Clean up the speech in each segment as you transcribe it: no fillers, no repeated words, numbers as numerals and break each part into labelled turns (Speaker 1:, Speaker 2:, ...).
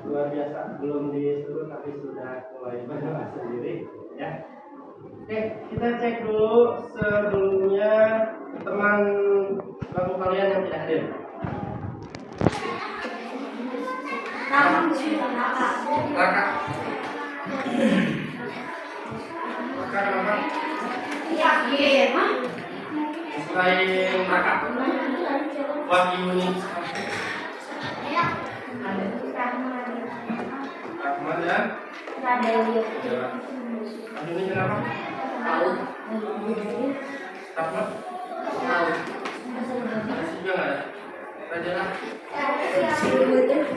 Speaker 1: Luar biasa, belum disuruh tapi sudah mulai bergerak sendiri ya. Oke, kita cek dulu sebelumnya teman bapak kalian yang tidak hadir. Raka. Raka kenapa? Yakin. Selain Raka, Wahyu ini. Rahmat ya. Aduh ini kenapa? Tahu. Rahmat? Tahu. Masih juga nggak ada? Raja lah.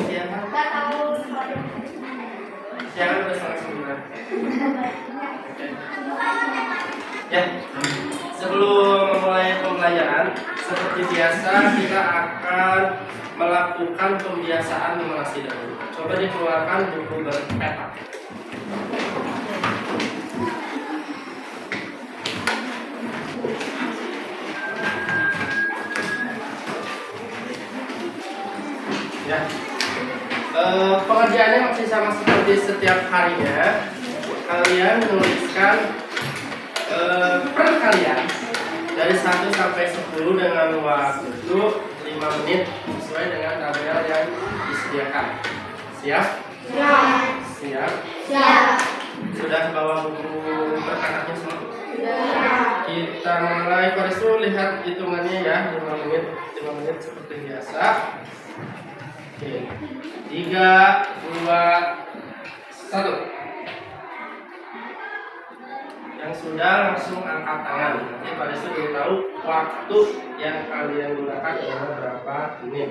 Speaker 1: Iya kan? Siang udah setengah 9. Ya. Sebelum memulai pembelajaran, seperti biasa kita akan melakukan pembiasaan numerasi dahulu. Coba dikeluarkan buku berpetak. Ya. Pengerjaannya masih sama seperti setiap harinya. Kalian menuliskan perkalian dari 1 sampai 10 dengan waktu 5 menit sesuai dengan tabel yang disediakan. Siap? Siap. Siap? Siap. Sudah bawa buku perkataannya semua? Sudah. Kita mulai. Pada itu lihat hitungannya ya, 5 menit seperti biasa. Oke. 3, 2, 1. Yang sudah langsung angkat tangan. Nanti pada itu beritahu waktu yang kalian gunakan adalah berapa menit.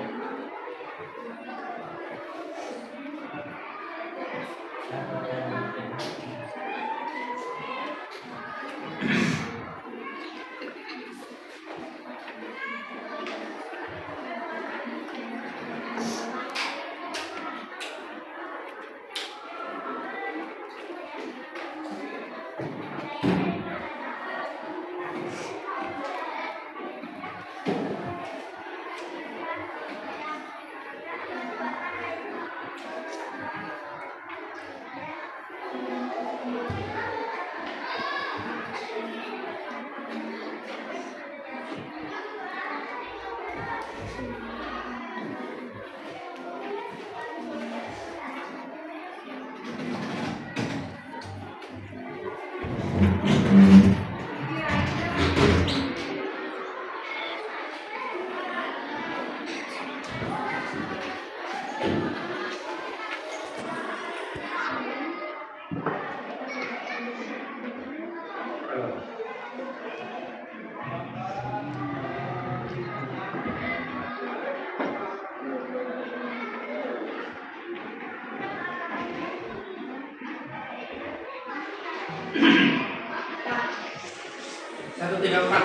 Speaker 1: Satu, 3, 4.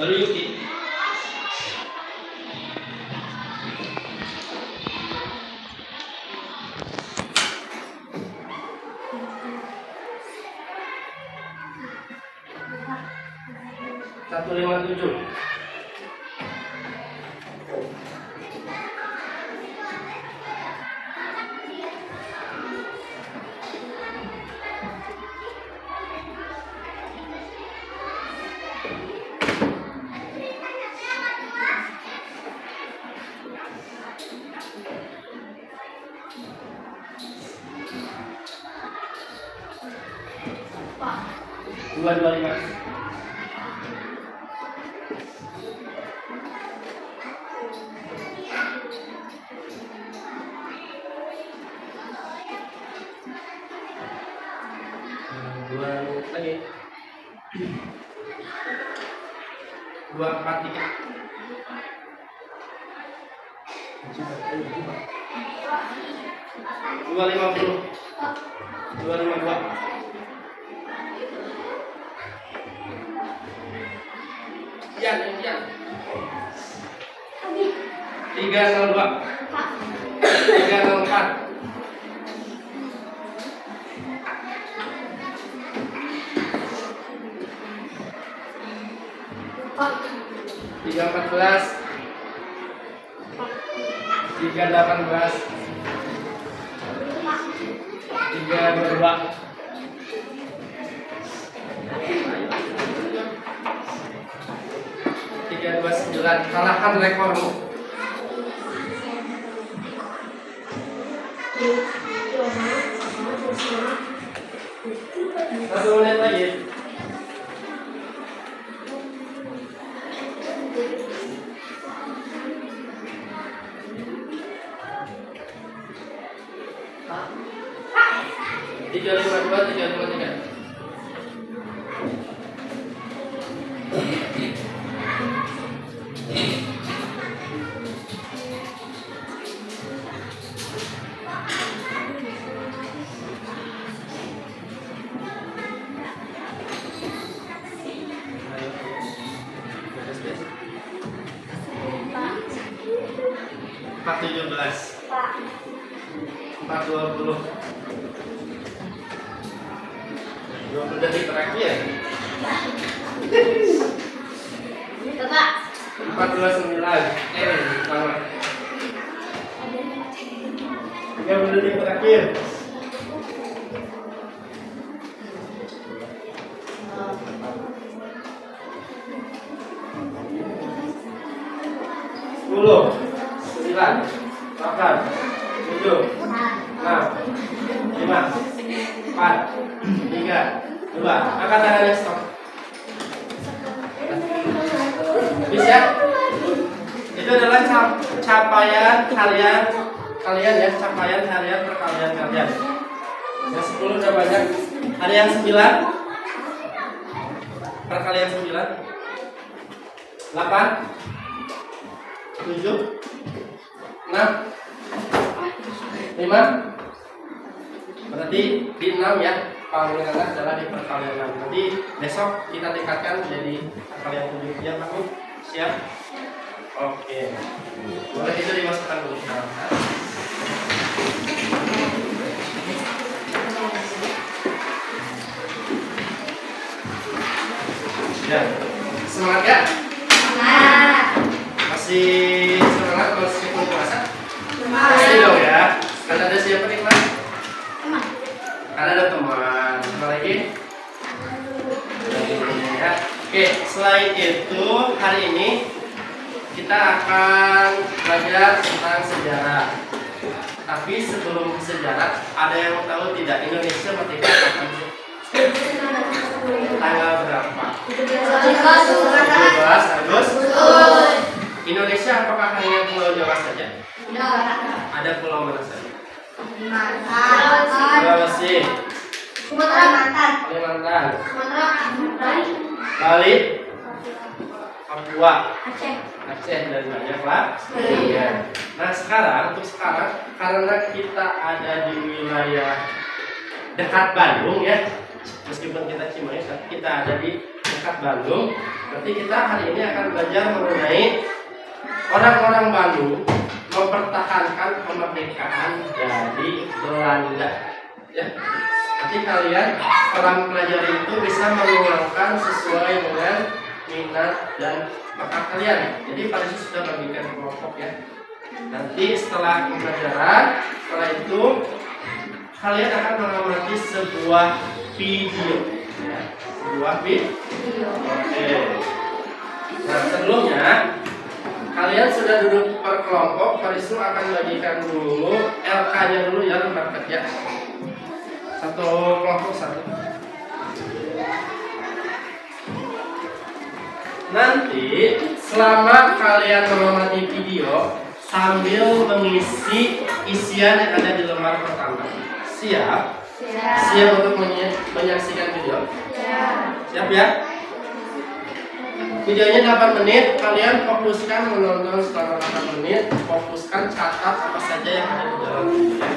Speaker 1: Lalu Yuki. Satu, 5, 7. Dua, 5. Dua lagi. 2, 4, 3. 250. 252. Sekian. 302. 304. 314. 318. 322. 329. Kalahkan rekormu. Satu menit lagi. Tiga lima dua, 353. Pak 17. 420. 20 detik terakhir. 429. Sama. 30 detik terakhir. 10, 9, 8, 7, 6, 5, 4, 3, 2. Angkat tangannya, stop. Bisa? Itu adalah capaian harian kalian ya, capaian harian perkalian kalian. Yang 10 udah banyak. Harian 9 perkalian 9, 8, 7, 6, 5. Berarti di 6 ya, paling rendah adalah di perkalian 6. Nanti besok kita tingkatkan jadi perkalian 7 ya, Pak. Siap? Oke. Boleh itu dimasukkan dulu sekarang. Ya. Semangat ya? Semangat. Masih semangat meskipun puasa? Masih dong ya. Karena ada siapa nih, Mas? Teman. Karena ada teman. Apa lagi? Ya. Oke, selain itu hari ini kita akan belajar tentang sejarah. Tapi sebelum sejarah, ada yang mau tahu tidak Indonesia merdeka kapan sih? Tanggal berapa? 17 Agustus. Indonesia apakah hanya Pulau Jawa saja? Ada pulau mana saja? Sulawesi, Kalimantan, Bali, Papua, Aceh dan banyak lah. Iya. Nah untuk sekarang karena kita ada di wilayah dekat Bandung ya, meskipun kita Cimahi, kita ada di dekat Bandung. Berarti kita hari ini akan belajar mengenai orang-orang Bandung mempertahankan kemerdekaan dari Belanda. Ya. Nanti kalian setelah mempelajari itu bisa menguangkan sesuai dengan minat dan bakat kalian. Jadi Pak Yesus sudah bagikan kelompok ya. Nanti setelah pembelajaran, setelah itu kalian akan mengamati sebuah video. Ya. Sebuah video. Oke. Nah sebelumnya kalian sudah duduk per kelompok. Pak Yesus akan bagikan dulu LK-nya dulu ya, lembar kerja. Satu kelompok satu. Nanti selama kalian mengamati video sambil mengisi isian yang ada di lembar pertama. Siap? Siap untuk menyaksikan video? Siap ya? Videonya 8 menit, kalian fokuskan menonton selama 8 menit, fokuskan catat apa saja yang ada di dalam video.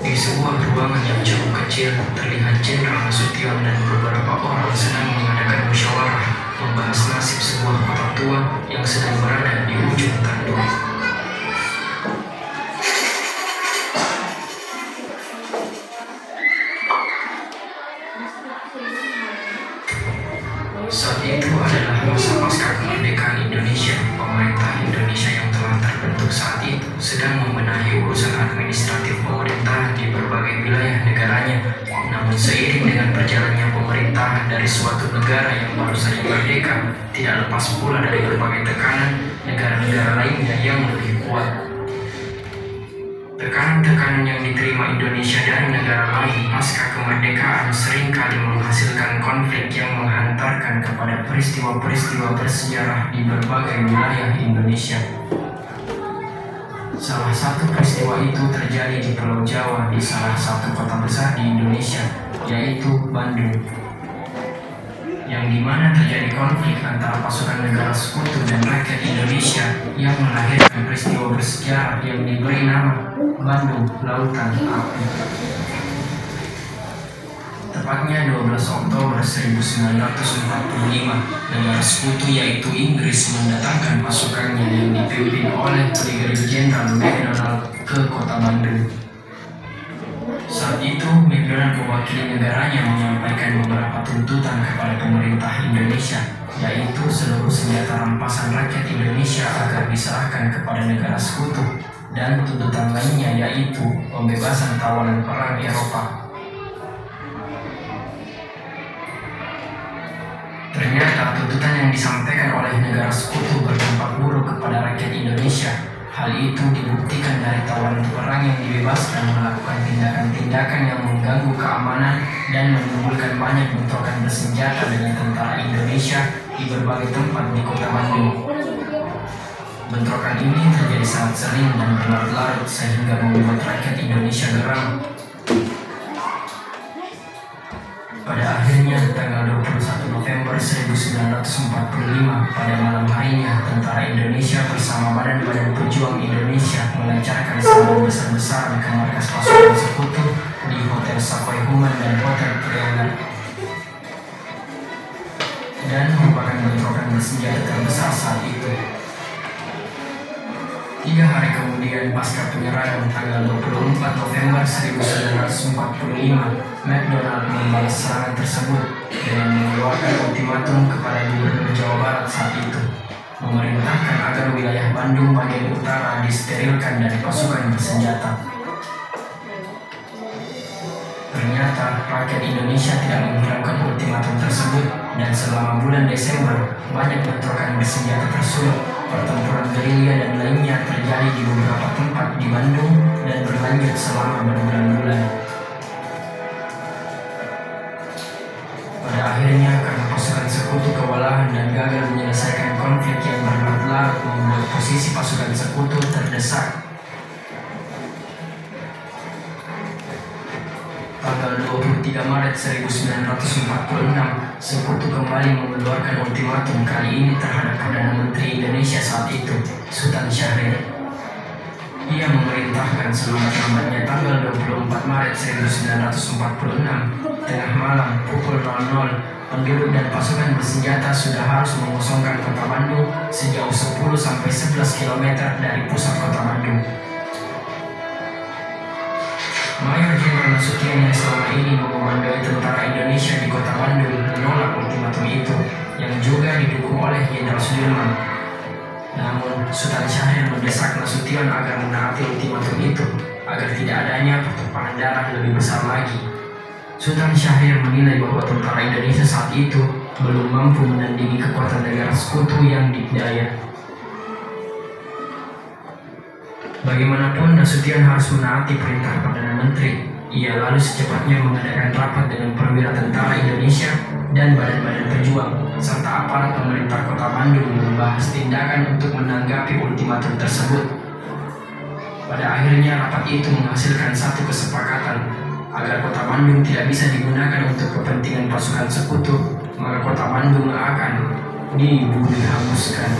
Speaker 2: Di sebuah ruangan yang cukup kecil, terlihat Jenderal Nasution dan beberapa orang sedang mengadakan musyawarah membahas nasib sebuah kota tua yang sedang berada di ujung tanduk. Saat itu adalah masa pasca kemerdekaan Indonesia. Pemerintah Indonesia yang telah terbentuk saat itu sedang membenahi urusan administratif pemerintahan di berbagai wilayah negaranya. Namun seiring dengan berjalannya pemerintahan dari suatu negara yang baru saja merdeka, tidak lepas pula dari berbagai tekanan negara-negara lainnya yang lebih kuat. Tekanan-tekanan yang diterima Indonesia dari negara lain pasca kemerdekaan seringkali menghasilkan konflik yang menghantarkan kepada peristiwa-peristiwa bersejarah di berbagai wilayah Indonesia. Salah satu peristiwa itu terjadi di Pulau Jawa, di salah satu kota besar di Indonesia, yaitu Bandung, yang dimana terjadi konflik antara pasukan negara sekutu dan rakyat Indonesia yang melahirkan peristiwa bersejarah yang diberi nama Bandung Lautan Api. Tepatnya 12 Oktober 1945, negara sekutu yaitu Inggris mendatangkan pasukannya yang dipimpin oleh Brigadir Jenderal McDonald ke kota Bandung. Saat itu, McDonald mewakili negaranya menyampaikan beberapa tuntutan kepada pemerintah Indonesia, yaitu seluruh senjata rampasan rakyat Indonesia agar diserahkan kepada negara sekutu, dan tuntutan lainnya yaitu pembebasan tawanan perang Eropa. Ternyata tuntutan yang disampaikan oleh negara sekutu berdampak buruk kepada rakyat Indonesia. Hal itu dibuktikan dari tawanan perang yang dibebaskan melakukan tindakan-tindakan yang mengganggu keamanan dan menimbulkan banyak bentrokan bersenjata dengan tentara Indonesia di berbagai tempat di kota Bandung. Bentrokan ini terjadi sangat sering dan berlarut-larut sehingga membuat rakyat Indonesia geram. Pada akhirnya, tanggal 21 November 1945, pada malam harinya, tentara Indonesia bersama Badan-Badan Pejuang Indonesia melancarkan serangan besar-besaran ke markas pasukan sekutu di Hotel Savoy Human dan Hotel Priangan, dan merupakan bentrokan bersenjata terbesar saat itu. 3 hari kemudian pasca penyerangan tanggal 24 November 1945, McDonald membalas serangan tersebut dengan mengeluarkan ultimatum kepada Gubernur Jawa Barat saat itu, memerintahkan agar wilayah Bandung bagian utara disterilkan dari pasukan bersenjata. Ternyata rakyat Indonesia tidak menghiraukan ultimatum tersebut, dan selama bulan Desember banyak bentrokan bersenjata tersulut, pertempuran gerilya dan lainnya terjadi di beberapa tempat di Bandung dan berlanjut selama berbulan-bulan. Pada akhirnya, karena pasukan sekutu kewalahan dan gagal menyelesaikan konflik yang berlarut-larut, membuat posisi pasukan sekutu terdesak. Tanggal 23 Maret 1946, Sekutu kembali mengeluarkan ultimatum, kali ini terhadap Perdana Menteri Indonesia saat itu, Sultan Syahrir. Ia memerintahkan selambat-lambatnya tanggal 24 Maret 1946, tengah malam pukul 00, penduduk dan pasukan bersenjata sudah harus mengosongkan kota Bandung sejauh 10-11 km dari pusat kota Bandung. Mayor Jenderal Nasution yang selama ini mengomandoi tentara Indonesia di kota Bandung menolak ultimatum itu, yang juga didukung oleh Jenderal Sudirman. Namun, Sultan Syahrir mendesak Nasution agar menaati ultimatum itu, agar tidak adanya pertumpahan darah lebih besar lagi. Sultan Syahrir menilai bahwa tentara Indonesia saat itu belum mampu menandingi kekuatan negara sekutu yang dikdaya. Bagaimanapun Nasution harus menaati perintah Perdana Menteri. Ia lalu secepatnya mengadakan rapat dengan perwira tentara Indonesia dan badan-badan pejuang serta aparat pemerintah Kota Bandung membahas tindakan untuk menanggapi ultimatum tersebut. Pada akhirnya rapat itu menghasilkan satu kesepakatan agar Kota Bandung tidak bisa digunakan untuk kepentingan pasukan sekutu, maka Kota Bandung akan dibumi hanguskan.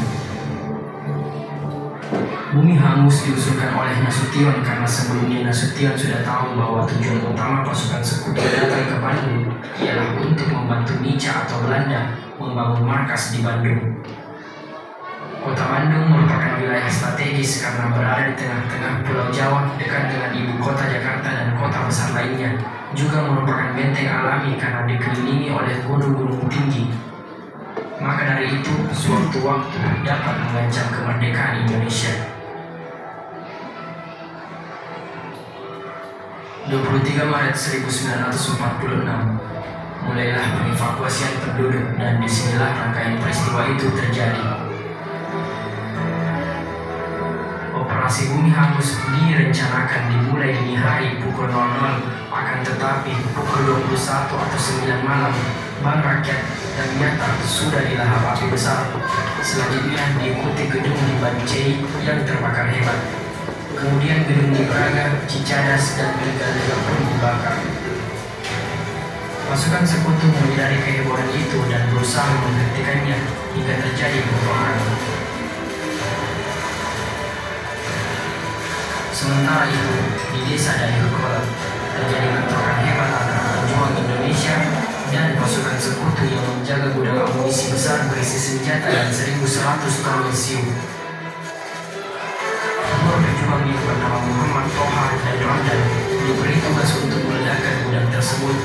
Speaker 2: Bumi hangus diusulkan oleh Nasution karena sebelumnya Nasution sudah tahu bahwa tujuan utama pasukan sekutu datang ke Bandung ialah untuk membantu Nica atau Belanda membangun markas di Bandung. Kota Bandung merupakan wilayah strategis karena berada di tengah-tengah Pulau Jawa, dekat dengan ibu kota Jakarta dan kota besar lainnya. Juga merupakan benteng alami karena dikelilingi oleh gunung-gunung tinggi. Maka dari itu, sewaktu-waktu dapat mengancam kemerdekaan Indonesia. 23 Maret 1946, mulailah pengevakuasian penduduk dan disinilah rangkaian peristiwa itu terjadi. Operasi Bumi Hangus direncanakan dimulai dini hari pukul 00, akan tetapi pukul 21 atau 9 malam Bank Rakyat ternyata sudah dilahap api besar. Selanjutnya diikuti gedung di Bancai yang terbakar hebat. Kemudian gedung di Braga, Cicadas, dan Megalega pun dibakar. Pasukan sekutu menyadari kehebohan itu dan berusaha menghentikannya hingga terjadi peperangan. Sementara itu, di desa Dayuhkolot terjadi bentrokan hebat antara pejuang Indonesia dan pasukan sekutu yang menjaga gudang amunisi besar berisi senjata dan 1.100 ton mesiu. Dua pejuang yang bernama Muhammad Toha dan Ramdan diberi tugas untuk meledakkan gudang tersebut.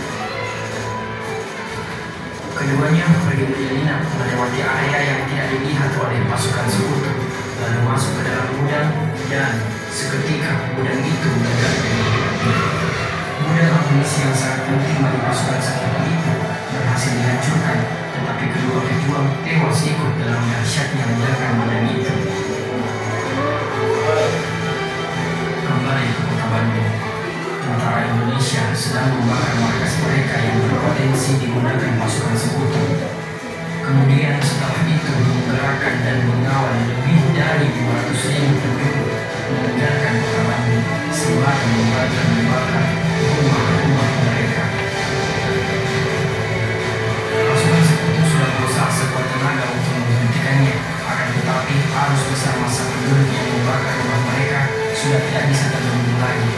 Speaker 2: Keduanya pergi menyelinap melewati area yang tidak dilihat oleh pasukan sekutu, lalu masuk ke dalam gudang dan seketika gudang itu meledak. Gudang amunisi yang sangat penting bagi pasukan sekutu itu berhasil dihancurkan, tetapi kedua pejuang tewas ikut dalam dahsyatnya ledakan gudang itu. Kembali ke Kota Bandung, tentara Indonesia sedang membakar markas mereka yang berpotensi digunakan pasukan sekutu. Kemudian setelah itu menggerakkan dan mengawal lebih dari 200.000 penduduk meninggalkan Kota Bandung sembari membakar rumah-rumah mereka. Pasukan sekutu sudah berusaha sekuat tenaga untuk menghentikannya, akan tetapi arus besar massa penduduk yang membakar rumah mereka sudah tidak bisa terbendung lagi.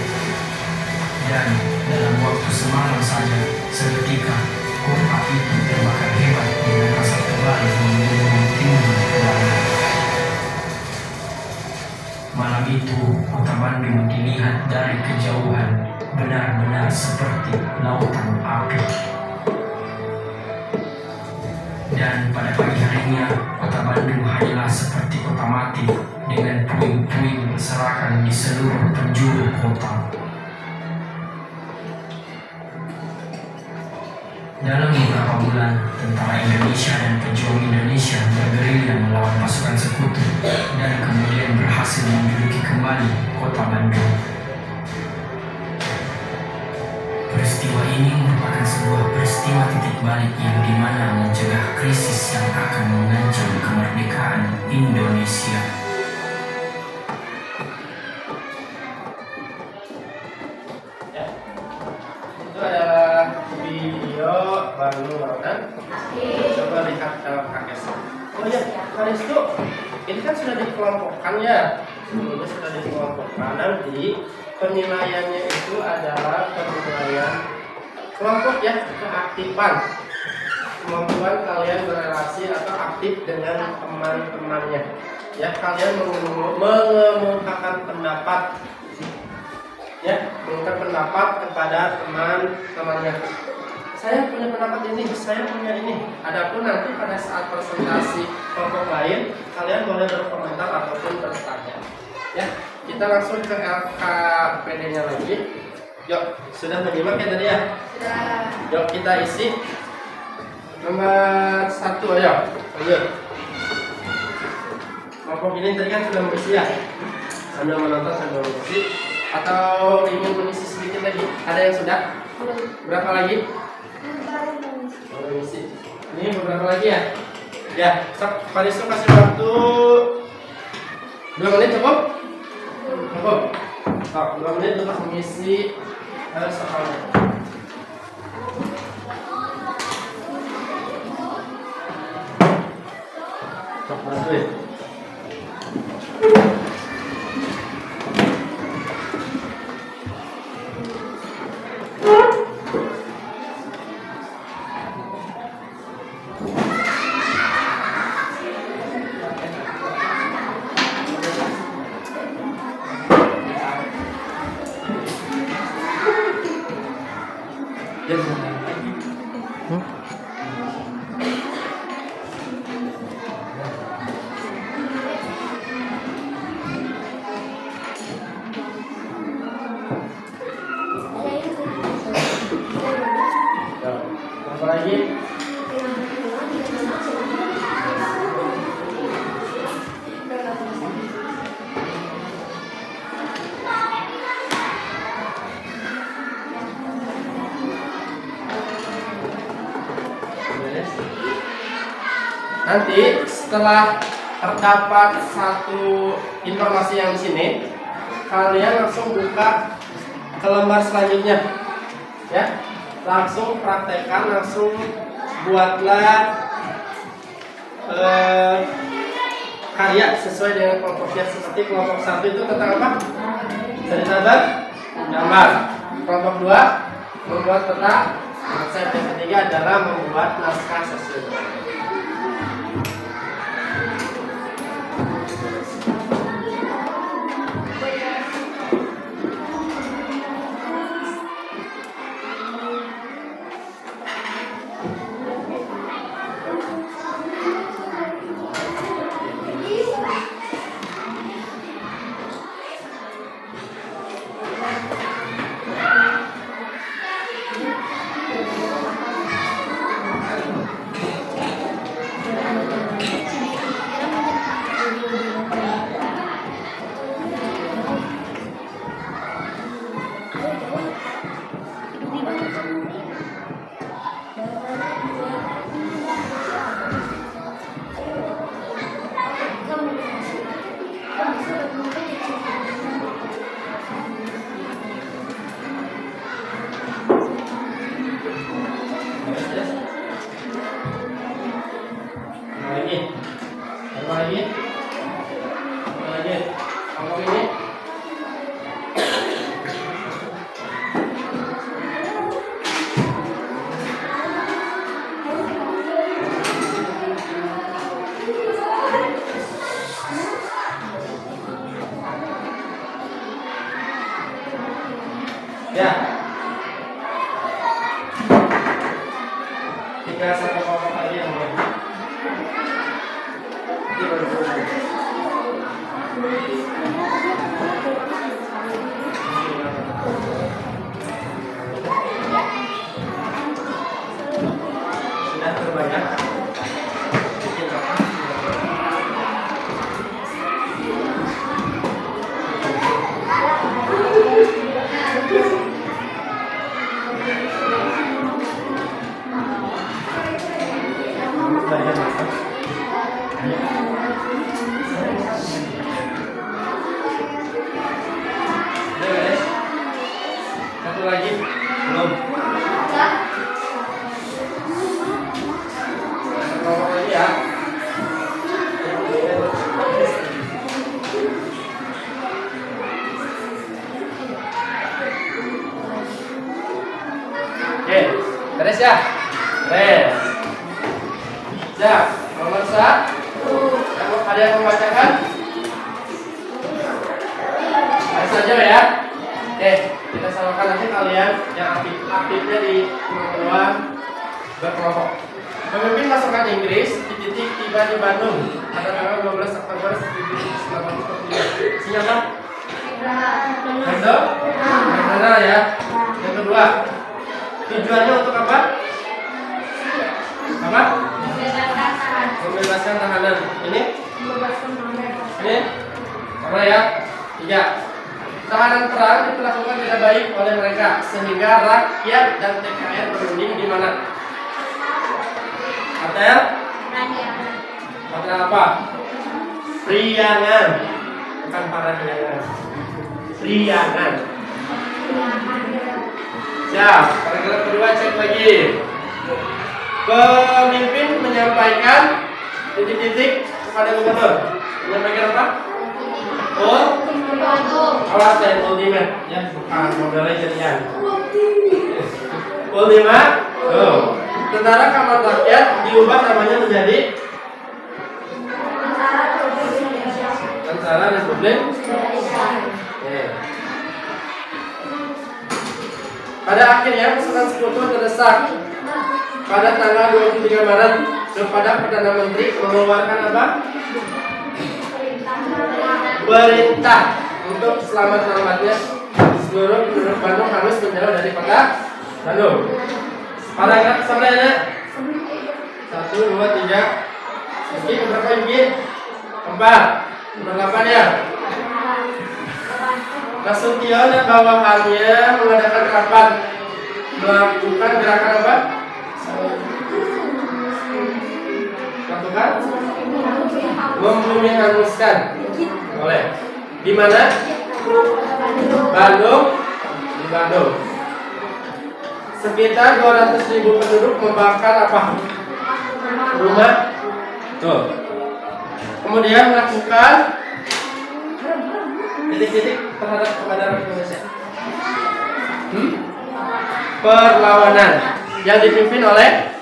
Speaker 2: Dan dalam waktu semalam saja, seketika kota itu terbakar hebat dengan asap tebal membumbung tinggi ke langit. Malam itu, Kota Bandung dilihat dari kejauhan benar-benar seperti lautan api. Dan pada pagi harinya, Kota Bandung hanyalah seperti kota mati dengan puing-puing berserakan di seluruh penjuru kota. Dalam beberapa bulan, tentara Indonesia dan pejuang Indonesia bergerilya melawan pasukan sekutu dan kemudian berhasil menduduki kembali Kota Bandung. Peristiwa ini merupakan sebuah peristiwa titik balik yang dimana mencegah krisis yang akan mengancam kemerdekaan Indonesia.
Speaker 1: Itu adalah video Bandung Lautan. Coba lihat kakek. Oh ya, Karis itu ini kan sudah dikelompokkan ya. Sebelumnya sudah dikelompokkan. Nanti penilaiannya itu adalah penilaian kelompok ya, keaktifan, kemampuan kalian berrelasi atau aktif dengan teman-temannya. Ya, kalian mengemukakan pendapat, ya, mengungkapkan pendapat kepada teman-temannya. Saya punya pendapat ini, saya punya ini. Adapun nanti pada saat presentasi kelompok lain, kalian boleh berkomentar ataupun bertanya. Ya, kita langsung ke LKPD-nya lagi. Yuk, sudah menyimak ya tadi ya?
Speaker 3: Sudah.
Speaker 1: Yuk kita isi nomor 1 ayo. Lanjut. Kelompok ini tadi kan sudah mengisi ya? Sambil menonton sambil mengisi. Atau ingin mengisi sedikit lagi? Ada yang sudah? Berapa lagi? Baru mengisi. Ini beberapa lagi ya? Ya, Pak Risto kasih waktu 2 menit cukup? Cukup. 2 menit untuk mengisi soalnya. Bantuin. Apa lagi? Nanti setelah terdapat satu informasi yang di sini, kalian langsung buka ke lembar selanjutnya, ya. Langsung praktekkan, langsung buatlah karya sesuai dengan kelompoknya. Seperti kelompok 1 itu tentang apa? Cerita dan gambar. Kelompok 2 membuat peta konsep. Yang ketiga adalah membuat naskah sesuai. Ya, tinggal satu kelompok lagi yang mau. Ini baru sudah terbanyak. Satu lagi belum. Kelompok lagi ya. Oke, beres ya? Beres. Siap, nomor 1. Ada yang membacakan? Saja ya. Oke, kita samakan nanti kalian yang aktifnya di teman-teman berkelompok. Pemimpin pasukan Inggris titik tiba di Bandung pada tanggal 12 Oktober 1843. Siapa? Betul? Benar ya. Yang kedua, tujuannya untuk apa? Apa? Membebaskan tahanan. Ini? Ini? Sama ya? 3. Tahanan perang diperlakukan tidak baik oleh mereka sehingga rakyat dan TKR berunding di mana? Hotel? Hotel apa? Priangan. Bukan Parahyangan. Priangan. Siap. Paragraf kedua cek lagi. Pemimpin menyampaikan titik-titik kepada gubernur. Menyampaikan apa? Awas dan ultimate. Ya, bukan modelnya jadian. Ultimate. Tentara Kamar Rakyat diubah namanya menjadi Tentara Republik Indonesia. Pada akhirnya pasukan sekutu terdesak pada tanggal 23 Maret kepada Perdana Menteri mengeluarkan apa? Perintah untuk selamat-selamatnya seluruh penduduk Bandung harus menjauh dari kota Bandung. Paragraf sebenarnya 1, 2, 3. Ini berapa ini? 4. Berapa ya? Nasution dan bawahannya mengadakan rapat melakukan gerakan apa? Lakukan membumi hanguskan. Boleh. Di mana? Bandung. Di Bandung. Sekitar 200.000 penduduk membakar apa? Rumah. Tuh. Kemudian melakukan titik-titik terhadap kepada Indonesia. Perlawanan yang dipimpin oleh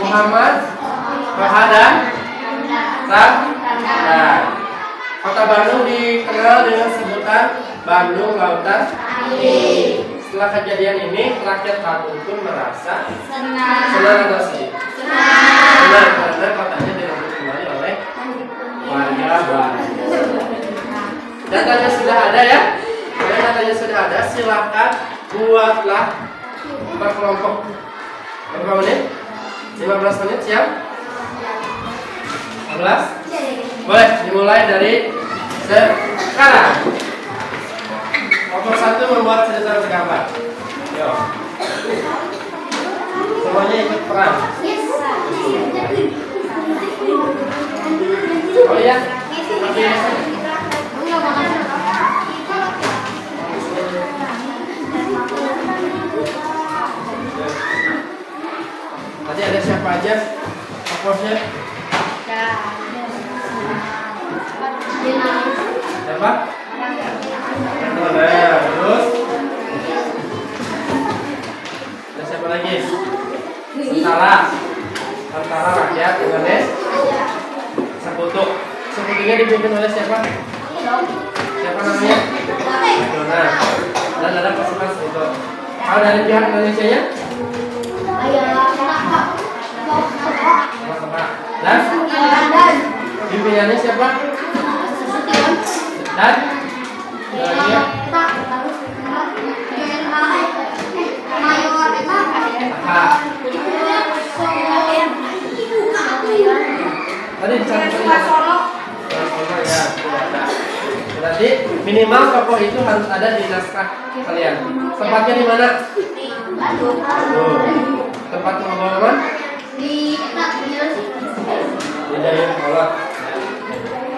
Speaker 1: Muhammad Bahadan Ramdan. Kota Bandung dikenal dengan sebutan Bandung Lautan Air. Setelah kejadian ini, rakyat Bandung pun merasa senang atau sedih? Senang karena kotanya direbut kembali oleh warga Bandung. Datanya sudah ada ya? Kalau datanya sudah ada, silakan buatlah berkelompok. Berapa menit? 15 menit, siap? 15? Boleh, dimulai dari sekarang. Kelompok 1 membuat cerita bergambar. Yo. Semuanya ikut peran. Oh iya? Tadi ada siapa aja tokohnya? Siapa? Terus ada siapa lagi? Tentara Rakyat Indonesia. Sekutu. Sekutunya dipimpin oleh siapa? Siapa namanya? Dona. Dan ada pasukan sekutu. Kalau dari pihak Indonesia nya? Dan pimpinannya siapa? Dan tadi ya. Berarti minimal tokoh itu harus ada di naskah kalian. Tempatnya di mana? Tempat pembangunan? Di Dayakolot.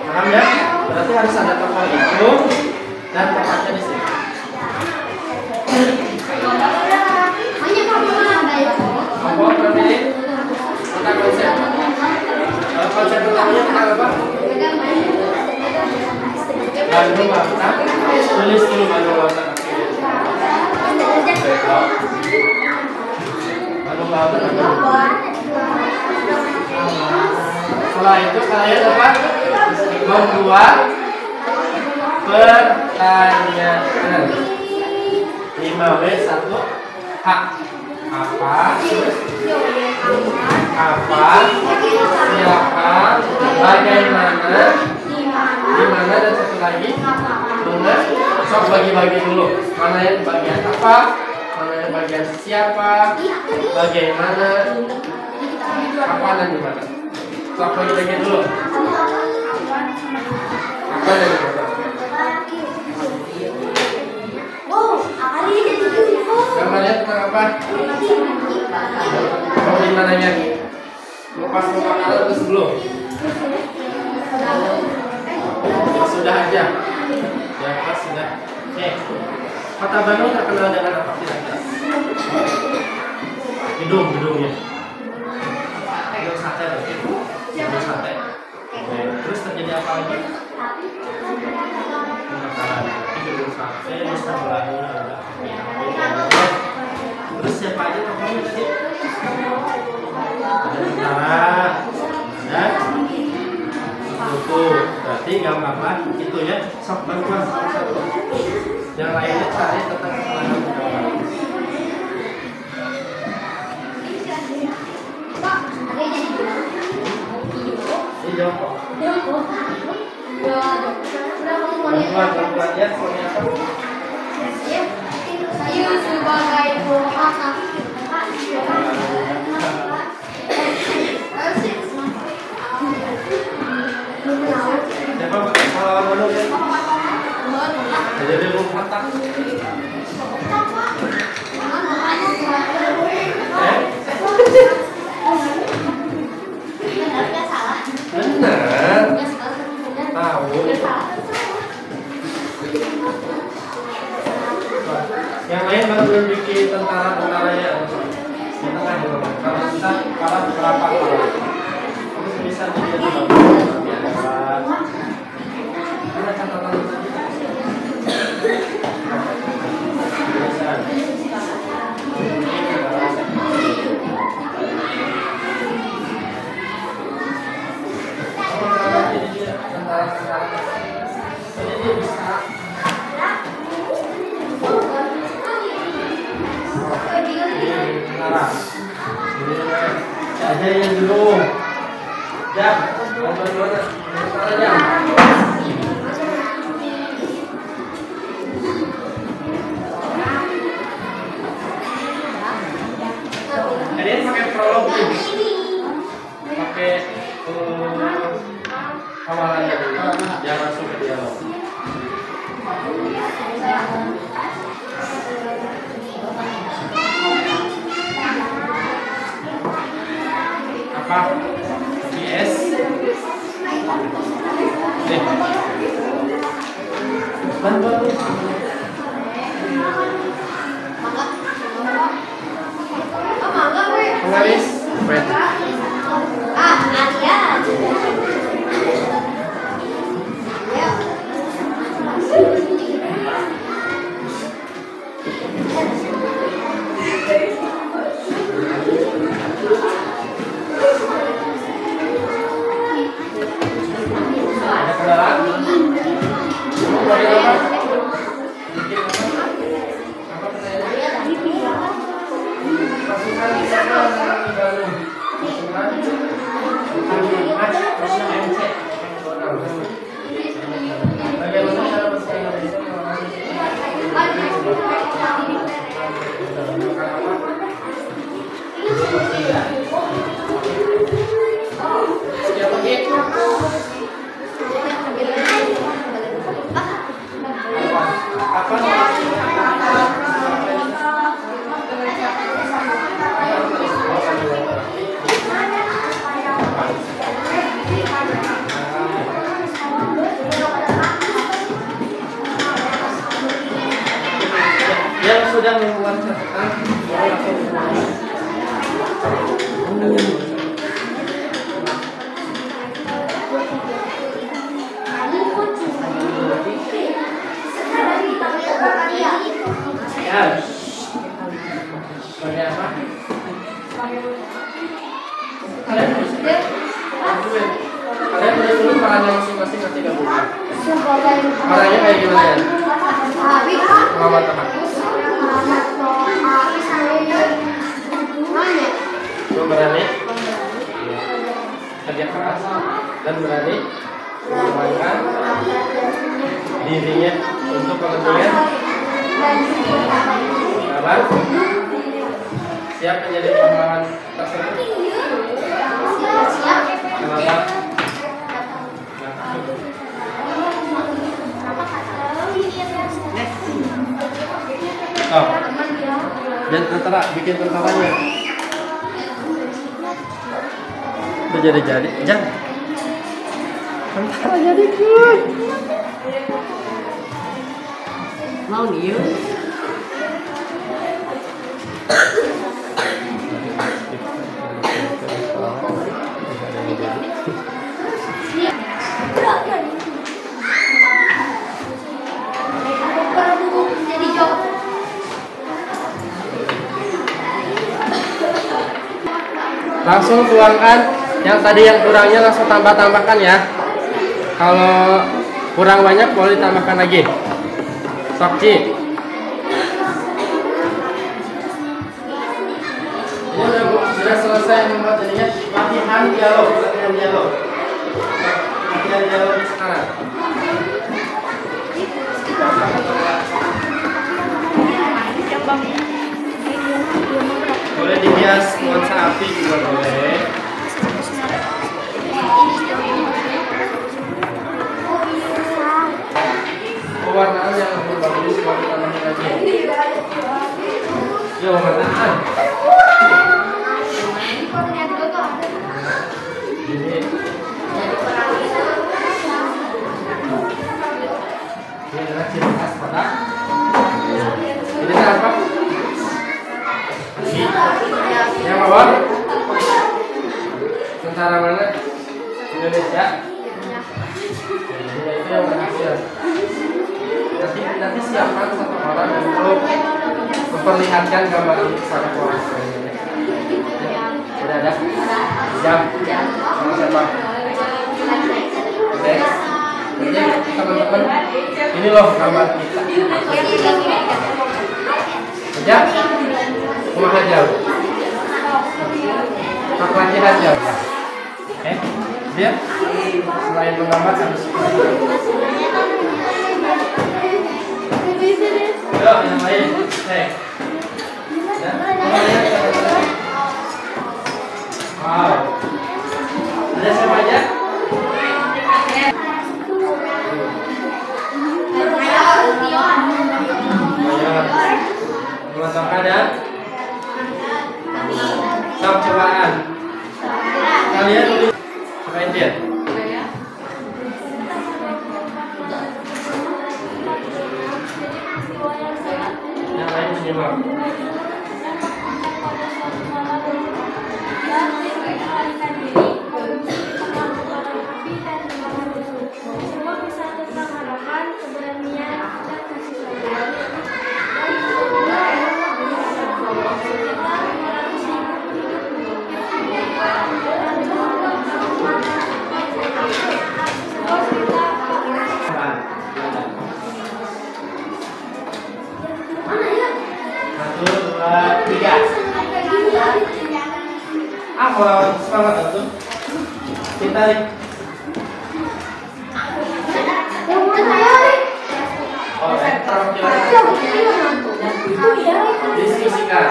Speaker 1: Paham ya? Berarti harus ada tokoh itu dan tempatnya di sini. Tokoh terpilih tentang konsep. Konsep utamanya tentang apa? Bandung Lautan. Tulis dulu Bandung Lautan. Bandung Lautan. Setelah itu kalian apa? Membuat pertanyaan. 5W1H. Apa? Siapa? Bagaimana? Di mana dan satu lagi? Mana? Sok bagi-bagi dulu. Mana yang bagian apa? Mana yang bagian siapa? Bagaimana? Apa dan di mana? Sok bagi-bagi dulu. Apa dan di mana? Gambarnya tentang apa? Mau di mananya? Lepas makanan atau sebelum? Sudah aja. Ya, pas sudah. Oke. Kota Bandung terkenal dengan apa kira-kira? Gedungnya. Gedung sate berarti. Gedung sate. Oke. Terus terjadi apa lagi? Kebakaran. Gedung sate di sebelahnya ada. Terus siapa aja tokohnya tadi? Ada tentara. Ada itu. Berarti nggak apa-apa. Itu ya. Sok bantuan satu. Yang lainnya cari tentang keterangan pendapat. Ini jawab kok. Bantuan ya. Soalnya apa?
Speaker 3: Saya sebagai penghafal.
Speaker 1: Siapa pengalaman dulu ya? Jadi belum patah. Benar. Tahu. Yang lain baru bikin tentara-tentaranya. Di tengah juga. Kalau kita kalah berapa kalah? Kamu bisa bikin berapa? Ada catatan tadi. Ada yang dulu. Jam. Kalian pakai prolog pakai awalannya dulu, jangan langsung ke dialog. Apa? GS. Bantu. Penggaris. Ada kendala? Yang sudah membuat catatan apa? Kalian boleh dulu perannya masing-masing nanti gabungkan. Perannya kayak gimana ya? Muhammad Ahmad. Berani kerja keras dan berani mengembangkan dirinya untuk kepentingan apa? Siap menjadi pahlawan tersebut? Kenapa? Oh, dan tentara bikin tentaranya. Udah jadi jangan. Tentara jadi good. Mau nih yuk. Langsung tuangkan yang tadi yang kurangnya, langsung tambahkan ya. Kalau kurang banyak boleh ditambahkan lagi. Sokci. Ini sudah selesai membuat jadinya latihan dialog sekarang. Boleh dihias nuansa api juga boleh. Pewarnaan yang lebih bagus kalau ditambahin lagi. Ya, pewarnaan. Ini adalah ciri khas kotak. Ini apa? Yang bawah tentara mana? Indonesia. Itu yang berhasil. Nanti siapkan satu orang untuk memperlihatkan gambar ini kepada keluarga. Sudah ada? Jam. Sama siapa? Oke. Jadi teman-teman, ini loh gambar kita. Aja. Rumah aja. Pakai aja. Oke. Dia selain menggambar harus yang lain. Wow. Ada siapa aja? Melontarkan dan sok cobaan. Kalian tulis cobain dia. Yang lain menyimak.
Speaker 3: Semua bisa tentang harapan, keberanian, dan kasih sayang.
Speaker 1: Satu, dua, tiga. Apa semangat itu? Kita diskusikan.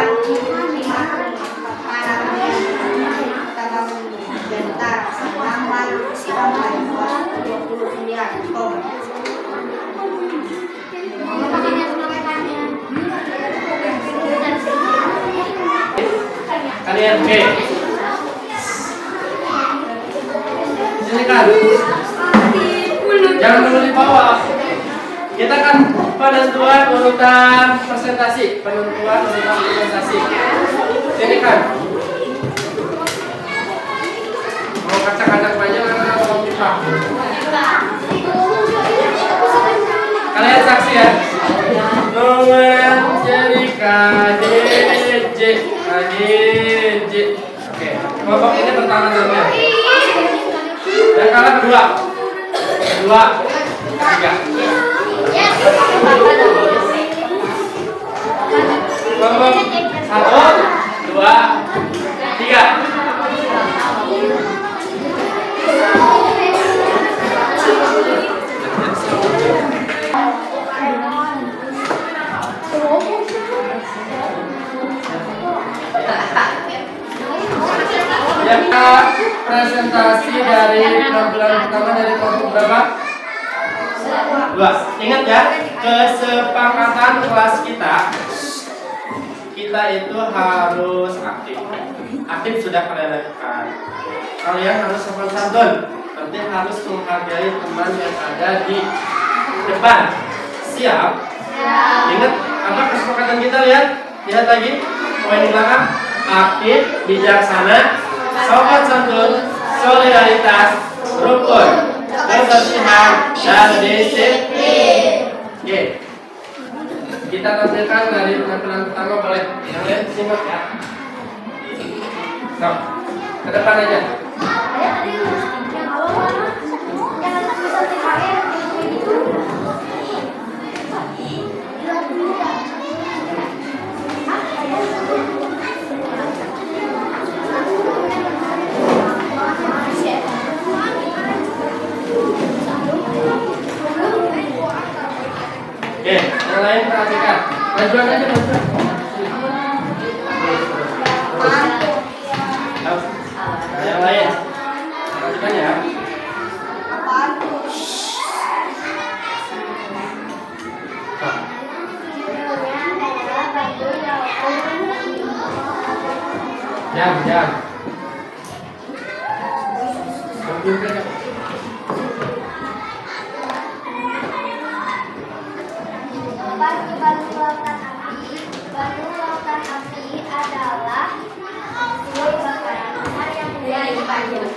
Speaker 1: Kalian oke? Sini kan? Jangan dulu di bawah. Kita kan penentuan urutan presentasi, Sini kan? Mau kacak-kacak banyak karena mau kita. Kalian saksi ya? Jadi KDJ. Oke, kelompok ini pertama namanya. Yang kalah kedua, tiga. Kelompok 1, 2, 3. presentasi dari penampilan pertama dari kelompok berapa? 2. Ingat ya, kesepakatan kelas kita itu harus aktif. Aktif sudah kalian lakukan. Kalian harus sopan santun. Berarti harus menghargai teman yang ada di depan. Siap? Ingat apa kesepakatan kita? Lihat lagi poin belakang. Aktif, bijaksana, sopan santun, solidaritas, rukun, kebersihan, dan disiplin. Oke. Kita tampilkan dari penampilan pertama, boleh yang lain simak ya. So, ke depan aja. Oke, yang lain perhatikan. Majuan aja, majuan. Nah, yang lain perhatikan ya. Jam.
Speaker 3: Batu lautan api adalah kebakaran besar yang terjadi di Banjar,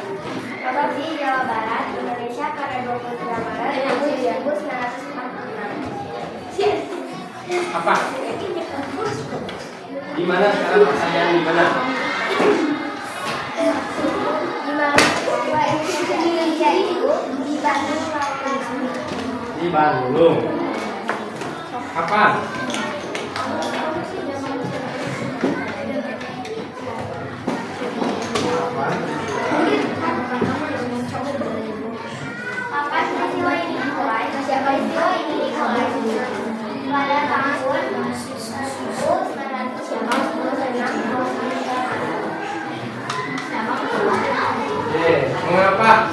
Speaker 3: Provinsi Jawa Barat, Indonesia pada 23 Maret 1946.
Speaker 1: Apa? Di mana sekarang pertanyaan di mana?
Speaker 3: Di mana peristiwa Indonesia itu di Bandung lautan api.
Speaker 1: Di Bandung. Apa?
Speaker 3: Kapan peristiwa ini dimulai? Peristiwa ini dimulai pada tahun 1996.
Speaker 1: Mengapa?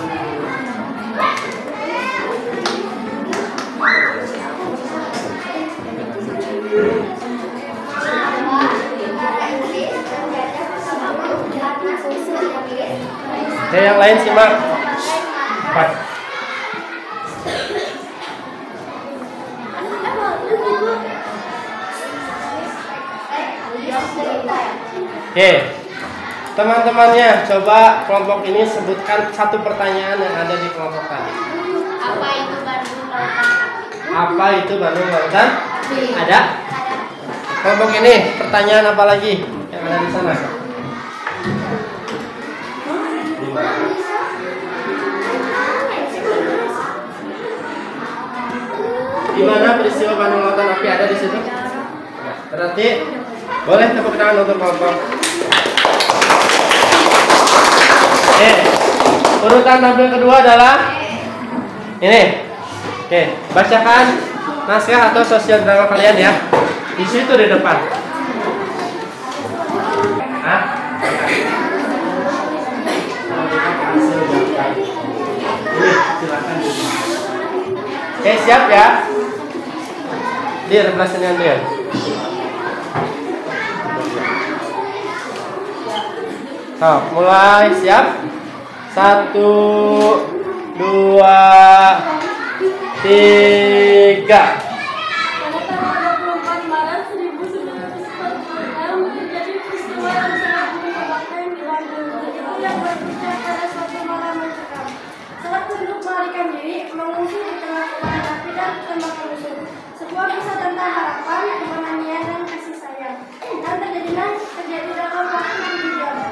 Speaker 1: Yang lain simak. Oke, teman-temannya, coba kelompok ini sebutkan satu pertanyaan yang ada di kelompok tadi.
Speaker 3: Apa itu Bandung lautan api?
Speaker 1: Apa itu Bandung lautan? Ada? Kelompok ini, pertanyaan apa lagi yang ada di sana? Di mana peristiwa Bandung lautan api ada di situ? Berarti boleh tepuk tangan untuk kelompok. Urutan tampil kedua adalah ini. Oke, bacakan naskah atau sosial drama kalian ya. Di situ di depan. Silakan. Oke, siap ya. Dir, belasnya Dir. So, mulai, siap. 1, 2, 3.
Speaker 3: Pada tanggal 24 Maret 1946 terjadi peristiwa yang sangat menyebabkan di Bandung. Itu yang berpusat pada suatu malam mencekam. Saat penduduk melarikan diri, mengungsi di tengah kobaran api dan tembakan musuh. Sebuah kisah tentang harapan, keberanian, dan kasih sayang. Dan terjadi dalam waktu 7 jam.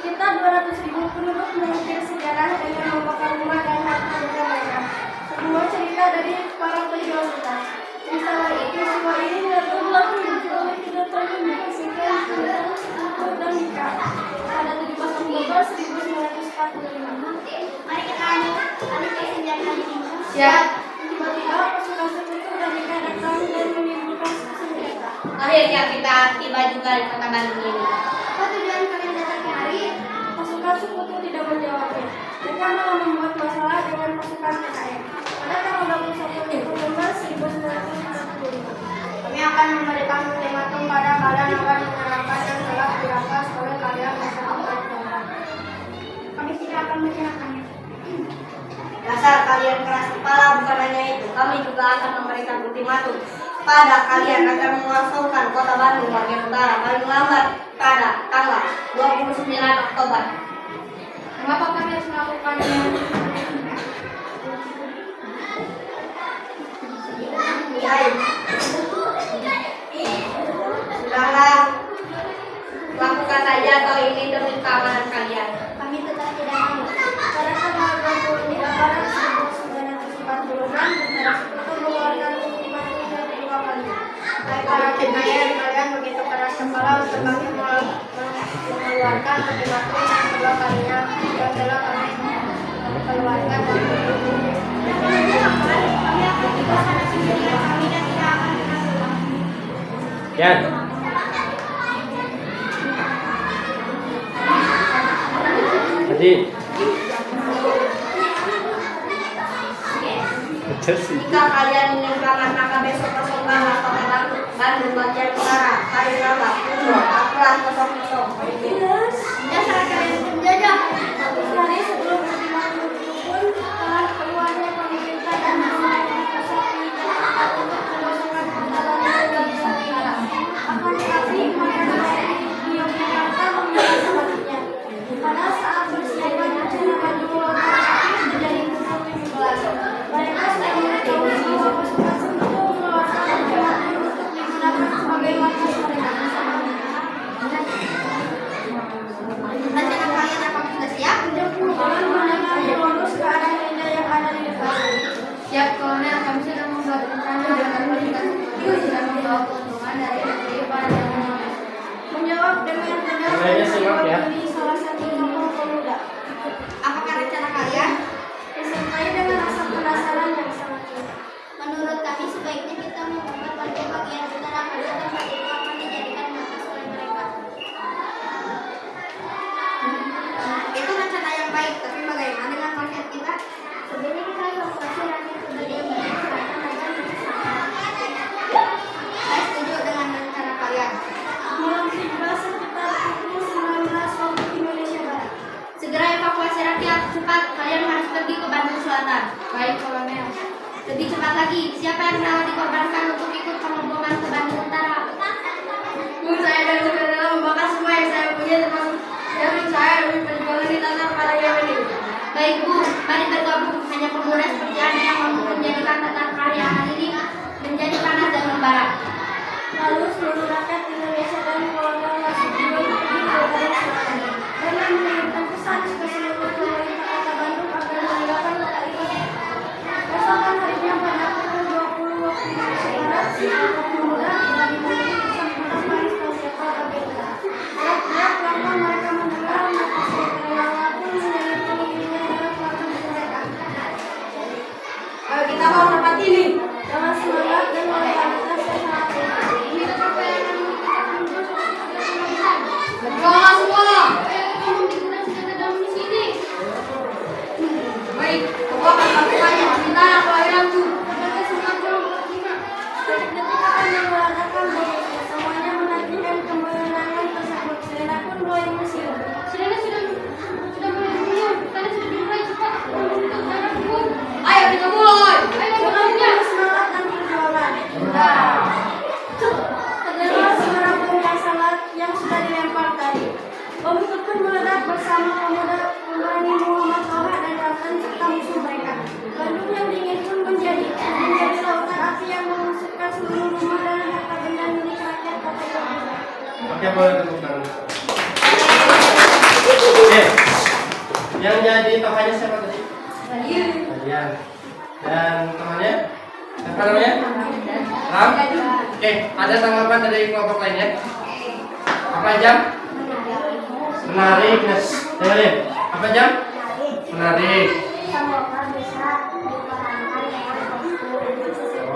Speaker 3: Sekitar 200.000 penduduk mengukir sejarah dengan membakar rumah dan harta benda mereka. Semua cerita dari para pejuang kita. Peristiwa ini berulang dipicu oleh kedatangan dihasilkan dan nikah pada 17 Oktober 1945. Mari kita alihkan senjata di sini. Siap. Tiba-tiba pasukan sekutu dan nikah datang dan menimbulkan senjata. Akhirnya kita tiba juga di kota Bandung ini. Apa tujuan kalian datang kemari? Pasukan
Speaker 4: Kami juga akan memberikan ultimatum pada kalian agar mengosongkan kota Bandung bagian utara paling lambat pada tanggal 29 Oktober.
Speaker 3: Mengapa kami harus melakukannya?
Speaker 4: Sudahlah, lakukan saja atau ini demi keamanan kalian.
Speaker 3: Kami tetap tidak mau. Pada tanggal 22 Maret 1946, Tentara Sekutu mengeluarkan ultimatum yang kedua kalinya. Baik para kalian begitu keras kepala untuk kami mengeluarkan ultimatum yang kedua kalinya. Dan telah kami keluarkan dari kami akan tinggalkan sendirian kami dan tidak akan pernah pulang.
Speaker 1: Yan. Jadi.
Speaker 4: Jika kalian ingin berangkat maka besok 08 atau Bandung bagian utara, hari lambat, pukul 14.00.
Speaker 3: Ya, saat kalian penjajah. Hari sebelum ultimatum itu pun telah keluarnya pemerintah dan pusat untuk mengosongkan kota Bandung bagian utara. Akan tetapi masyarakat di Yogyakarta memilih sebaliknya. Pada saat bersiaga rencana Bandung Lautan Api menjadi pukul 17. Mereka sedang mengetahui bahwa pasukan Sekutu mengeluarkan ultimatum untuk digunakan sebagai markas mereka.
Speaker 4: Rencana kalian apakah sudah siap?
Speaker 3: Kalian mendengar lurus ke arah tenda yang ada di depan.
Speaker 5: Siap, Kolonel. Kami sudah membuat rencana agar pasukan Sekutu sudah membawa keuntungan dari para jalan.
Speaker 3: Menjawab dengan tegas
Speaker 1: Mulainya simak ya.
Speaker 3: dari salah satu tokoh pemuda.
Speaker 4: Apakah rencana kalian?
Speaker 3: Disertai dengan rasa penasaran yang sangat tinggi.
Speaker 5: Menurut kami sebaiknya kita membuat Bandung bagian utara pada tempat itu akan dijadikan markas oleh mereka.
Speaker 4: Itu rencana yang baik, tapi bagaimana dengan rakyat kita?
Speaker 5: Sebenarnya kita evakuasi rakyat ke bagian selatan agar bersama.
Speaker 4: Saya setuju dengan rencana kalian.
Speaker 3: Malam tiba sekitar pukul 19 waktu Indonesia Barat.
Speaker 4: Segera evakuasi rakyat, cepat. Kalian harus pergi ke Bandung Selatan.
Speaker 5: Baik, Kolonel.
Speaker 4: Lebih cepat lagi, siapa yang rela dikorbankan untuk ikut pengepungan ke Bandung Utara?
Speaker 3: Saya dan saudara membakar semua yang saya punya termasuk jamin saya demi perjuangan di tanah Malaya ini.
Speaker 4: Baik Bu, mari bergabung. Hanya pemuda seperti Anda yang mampu menjadikan tata karya ini menjadi panas dan membara.
Speaker 3: Lalu seluruh rakyat Indonesia dan Kolonel Nasution pergi ke Bandung Selatan dan mengirimkan pesan ke seluruh pemerintah kota Bandung agar meninggalkan kota itu. Keesokan harinya pada pukul 20 waktu Indonesia Barat, si tokoh pemuda telah dimulai bersama Paris Pasiapa Bagenda. Setiap langkah mereka mendengar, maka Sriwayala pun menjadi pengiringnya dalam langkah mereka. Ayo kita bawa tempat ini dengan semangat dan loyalitas yang sangat tinggi. Ini tetap bayangan kita menuju
Speaker 4: Berdoa semua.
Speaker 5: Kita sudah datang di sini.
Speaker 4: Baik, aku akan melakukannya. Kita kelahiran Bu.
Speaker 3: sebagai semangat kelima. Detik-detik akan mengatakan bahwa semuanya menantikan kemenangan tersebut. Selena pun mulai bersiul.
Speaker 5: Selena sudah mulai bersiul. Kita sudah dimulai cepat. Untuk darah hukum.
Speaker 4: Ayo kita mulai.
Speaker 5: Ayo
Speaker 3: Dengan
Speaker 5: berjuangnya.
Speaker 3: penuh semangat dan perjuangan. Terdengar suara bom sangat yang sudah dilempar tadi. Bom itu pun meledak bersama pemuda pemberani Muhammad Toha dan Ratna serta musuh mereka. Bandung yang dingin pun menjadi lautan api yang menghanguskan seluruh rumah dan harta benda milik rakyat kota Yogyakarta.
Speaker 1: Oke, boleh tepuk tangan. Oke. Yang jadi tokohnya siapa tadi? Kalian. Dan temannya? Siapa namanya? Ram? Oke, ada tanggapan dari kelompok lainnya? Apa aja? Menarik, Nes. Dengerin. Apa aja? Menarik.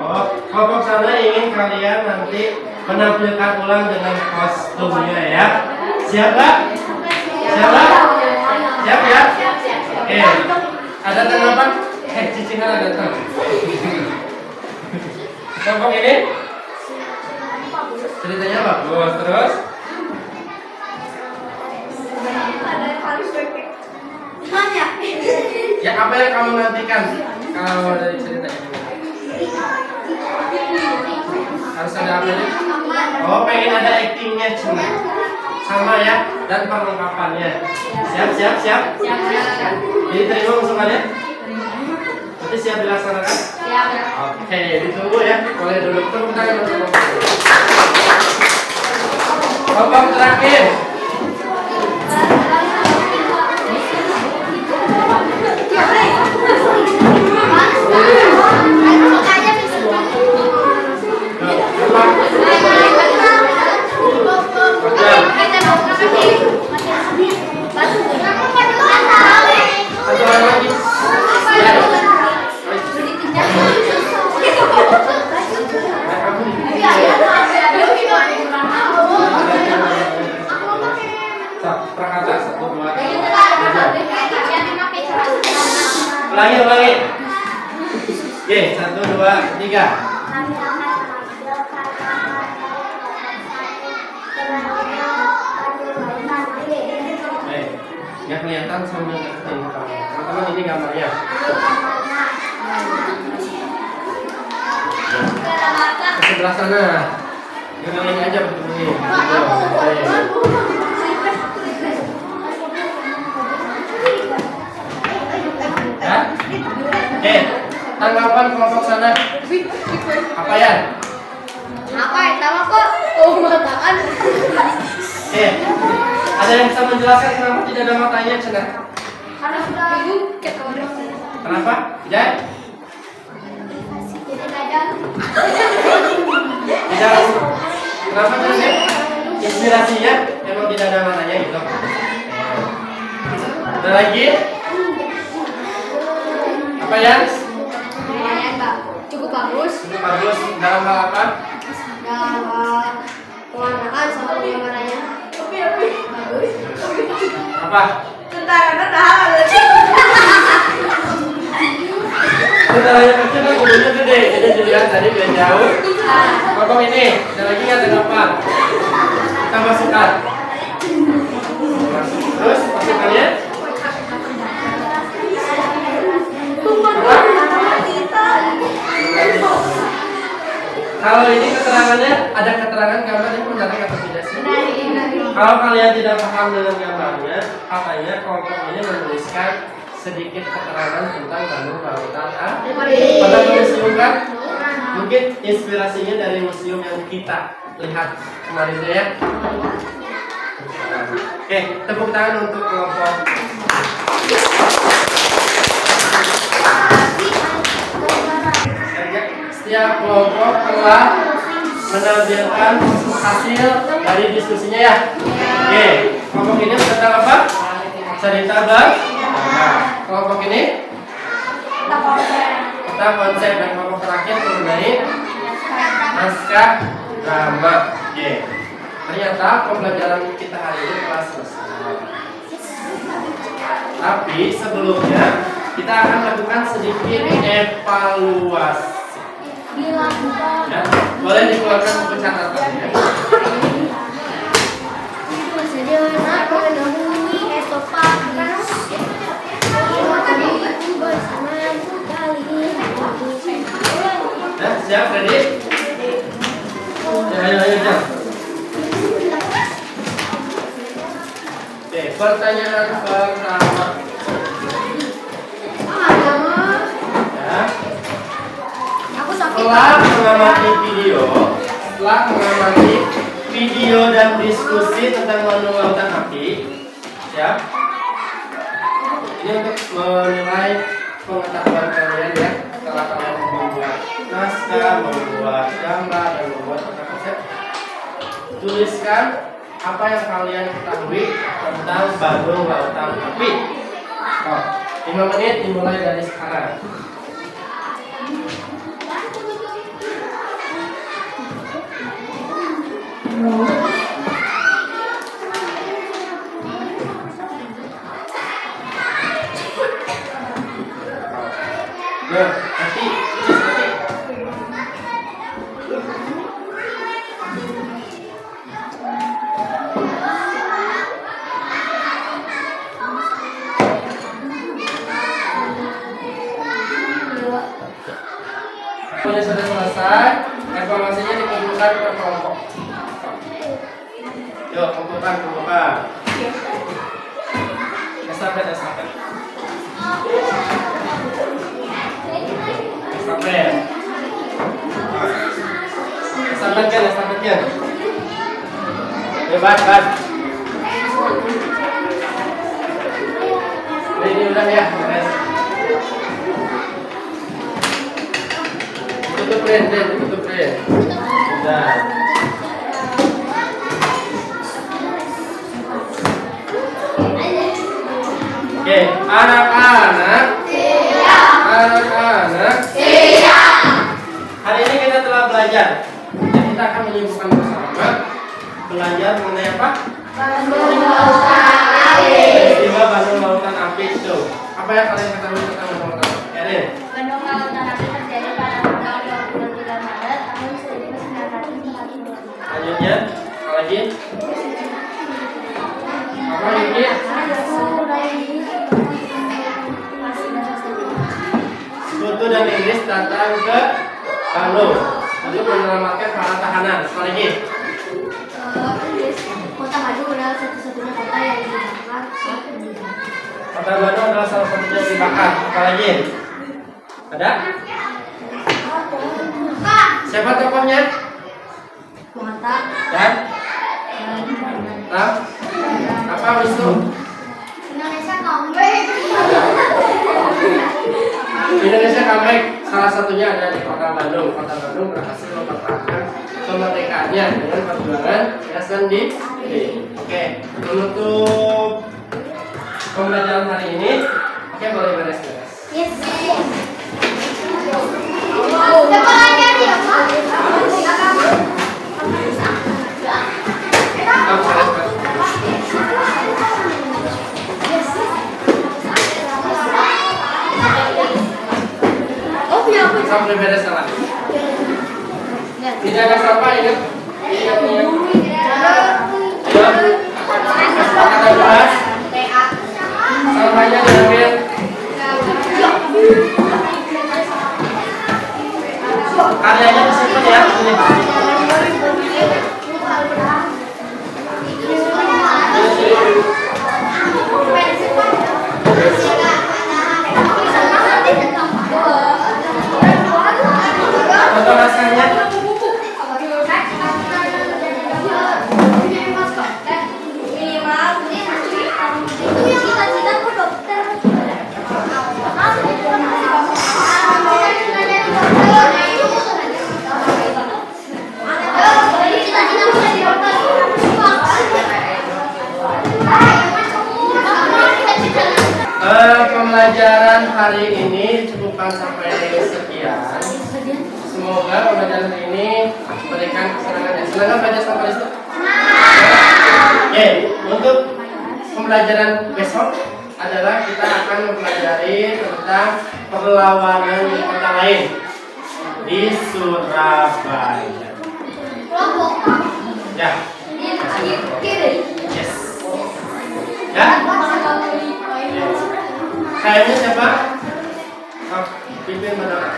Speaker 1: Oh, kelompok sana ingin kalian nanti menampilkan ulang dengan kostumnya ya. Siap nggak? Siap nggak? Siap ya? Oke. Ada tanggapan? Cici kan ada tanggapan. Kelompok ini ceritanya bagus. Terus?
Speaker 3: Banyak.
Speaker 1: Ya apa yang kamu nantikan kalau dari cerita ini? Harus ada apa nih? Oh, pengen ada actingnya cuma sama ya, dan perlengkapannya. Siap. Jadi terima masukannya? Nanti siap dilaksanakan?
Speaker 5: Siap.
Speaker 1: Oke, ditunggu ya. Boleh duduk, tepuk tangan untuk kelompok terakhir. Satu orang lagi. Prakata 1, 2, 3. Ulangi. Oke, 1, 2, 3. Nggak kelihatan sambil ngetik teman-teman, ini gambarnya. Ke sebelah sana. Dengerin aja begini. Ya? Oke, tanggapan kelompok sana. Apa ya?
Speaker 5: Apa ya? Tahu kok? Oh, matakan.
Speaker 1: Oke. Ada yang bisa menjelaskan kenapa tidak ada matanya, Cina?
Speaker 5: Karena sudah
Speaker 1: Kenapa? Jai? Tidak. Kenapa Cina? Inspirasinya memang tidak ada matanya gitu. Ada lagi? Apa ya?
Speaker 5: Cukup bagus.
Speaker 1: Cukup bagus dalam hal apa?
Speaker 5: Dalam pewarnaan sama penggambarannya. Bagus.
Speaker 1: Apa? Tentaranya kecil kan kudunya gede, jadi dilihat tadi biar jauh. Potong ini, ada lagi nggak tanggapan? Kita masukkan. Terus masukkannya? Apa? Kalau ini keterangannya ada keterangan gambar ini menarik atau tidak sih? Kalau kalian tidak paham dengan gambarnya, katanya kelompok ini menuliskan sedikit keterangan tentang Bandung Lautan Api. Pernah ke museum kan? Mungkin inspirasinya dari museum yang kita lihat kemarin ya. Oke, tepuk tangan untuk kelompok. Setiap kelompok telah menampilkan hasil dari diskusinya ya. Oke, kelompok ini tentang apa? Cerita kelompok ini tentang konsep, dan kelompok terakhir mengenai naskah drama. Oke, ternyata pembelajaran kita hari ini telah selesai. Tapi sebelumnya kita akan lakukan sedikit evaluasi. Ya, boleh dikeluarkan buku catatannya. Ya, siap, ready? Ayo. Oke, pertanyaan pertama. Ya. Setelah mengamati video dan diskusi tentang Bandung Lautan Api, ya. Ini untuk menilai pengetahuan kalian ya, setelah kalian membuat naskah, membuat gambar, dan membuat peta konsep. Tuliskan apa yang kalian ketahui tentang Bandung Lautan Api. 5 menit dimulai dari sekarang. Sudah selesai, evaluasinya dikumpulkan kumpulkan per kelompok. Yuk, kumpulkan. Estafet. Estafetnya. Bebas. Ini udah ya, beres. Tutup print. Udah. Oke, anak-anak. Hari ini kita telah belajar. Dan kita akan menyimpulkan bersama belajar mengenai apa? Peristiwa Bandung Lautan Api itu. Apa yang kalian ketahui tentang Bandung Lautan Api? Erin.
Speaker 5: Bandung Lautan Api terjadi pada tanggal 23 Maret tahun 1940.
Speaker 1: Selanjutnya, apa lagi? Apa lagi? Sekutu dan Inggris datang ke Bandung untuk menyelamatkan para tahanan. Apa lagi?
Speaker 5: Kota Bandung adalah satu-satunya kota yang dibakar saat penjajahan.
Speaker 1: Kota Bandung adalah salah satunya yang dibakar. Apa lagi? Ada? Siapa tokohnya?
Speaker 5: Mata
Speaker 1: Dan? Apa Wisnu?
Speaker 5: Indonesia comeback.
Speaker 1: Indonesia comeback. Salah satunya ada di Kota Bandung. Kota Bandung berhasil mempertahankan kemerdekaannya dengan perjuangan yang sendiri. Oke, menutup pembelajaran hari ini. Oke, boleh beres-beres.
Speaker 5: Yes. Siapa lagi ya, Pak?
Speaker 1: Sampai beres salah. Tidak ada sampah ingat. Ingat. Kata jelas. Sampahnya diambil. Karyanya disimpan ya. Foto rasanya. Pembelajaran hari ini cukupkan sampai sekian. Semoga pembelajaran hari ini memberikan kesenangan. Senang belajar sampai itu? Oke, untuk pembelajaran besok adalah kita akan mempelajari tentang perlawanan di kota lain di Surabaya. Ya. Yes. Ya. Kayaknya siapa? Pimpin mana?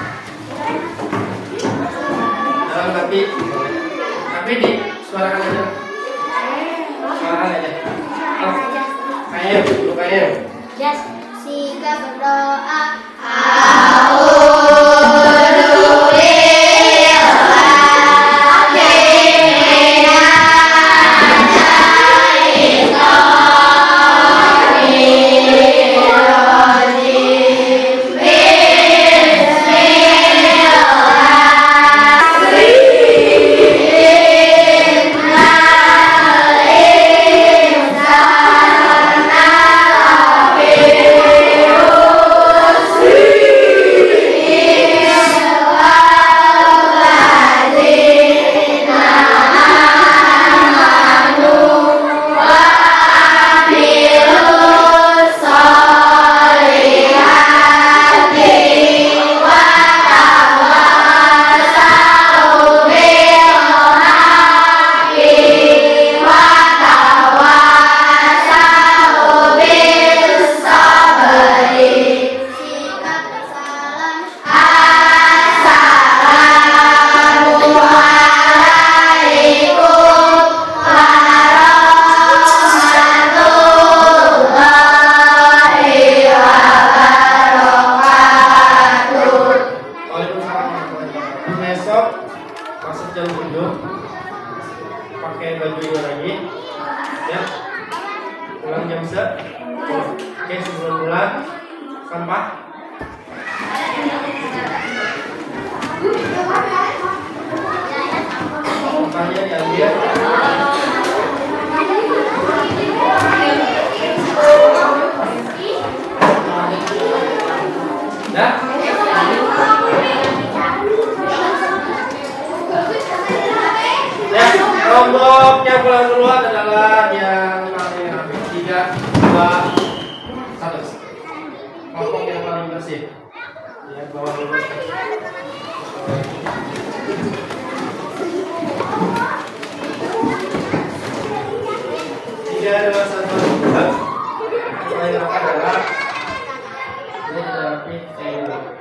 Speaker 1: Dalam tapi di suarakan aja. Suarakan aja. Kayak.
Speaker 5: Yes. Sika berdoa.
Speaker 1: Oke, sebelum mulai sampah. Sampahnya diambil. Ya. Ya, kelompok yang pulang duluan adalah yang paling rapi. 3, 2, 1. Kelompok yang paling bersih. Ya, bawa dulu. 3, 2, 1. Paling rapi adalah ini rapi.